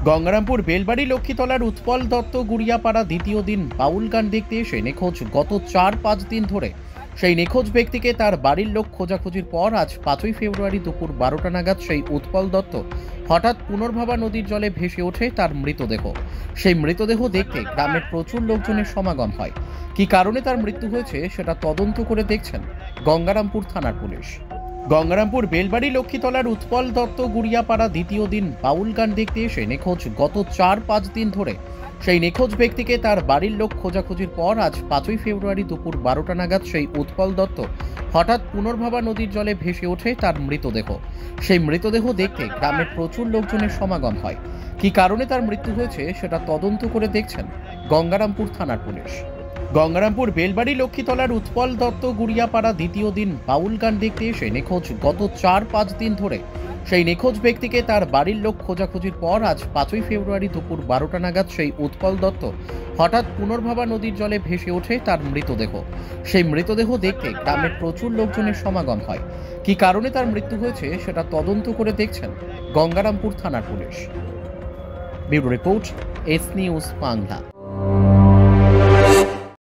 গঙ্গারামপুর বেলবাড়ি লক্ষ্মীতলার উৎপল দত্ত গুড়িয়াপাড়া দ্বিতীয় দিন বাউল গান দেখতে এসে নিখোঁজ। গত 4-5 দিন ধরে সেই নিখোঁজ ব্যক্তিকে তার বাড়ির লোক খোঁজাখুঁজির পর আজ 5ই ফেব্রুয়ারি দুপুর 12টা নাগাদ সেই উৎপল দত্ত হঠাৎ পুনর্ভাবা নদীর জলে ভেসে ওঠে তার মৃতদেহ। সেই মৃতদেহ দেখতে গ্রামের প্রচুর লোকজনের সমাগম হয়। কী কারণে তার মৃত্যু হয়েছে সেটা তদন্ত করে দেখছেন গঙ্গারামপুর থানার পুলিশ। গঙ্গারামপুর বেলবাড়ি লক্ষ্মীতলার উৎপল দত্ত গুড়িয়াপাড়া দ্বিতীয় দিন বাউল গান দেখতে এসে নিখোঁজ। গত 4-5 দিন ধরে সেই নিখোঁজ ব্যক্তিকে তার বাড়ির লোক খোঁজাখুঁজির পর আজ 5ই ফেব্রুয়ারি দুপুর 12টা নাগাদ সেই উৎপল দত্ত হঠাৎ পুনর্ভাবা নদীর জলে ভেসে ওঠে তার মৃতদেহ। সেই মৃতদেহ দেখতে গ্রামের প্রচুর লোকজনের সমাগম হয়। কী কারণে তার মৃত্যু হয়েছে সেটা তদন্ত করে দেখছেন গঙ্গারামপুর থানার পুলিশ। গঙ্গারামপুর বেলবাড়ি লক্ষ্মীতলার উৎপল দত্ত গুড়িয়াপাড়া দ্বিতীয় দিন বাউল গান দেখতে এসে নিখোঁজ। গত 4-5 দিন ধরে সেই নিখোঁজ ব্যক্তিকে তার বাড়ির লোক খোঁজাখুঁজির পর আজ 5ই ফেব্রুয়ারি দুপুর 12টা নাগাদ সেই উৎপল দত্ত হঠাৎ পুনর্ভাবা নদীর জলে ভেসে ওঠে তার মৃতদেহ। সেই মৃতদেহ দেখতে গ্রামের প্রচুর লোকজনের সমাগম হয়। কী কারণে তার মৃত্যু হয়েছে সেটা তদন্ত করে দেখছেন গঙ্গারামপুর থানার police. Bureau report, S news Bangla.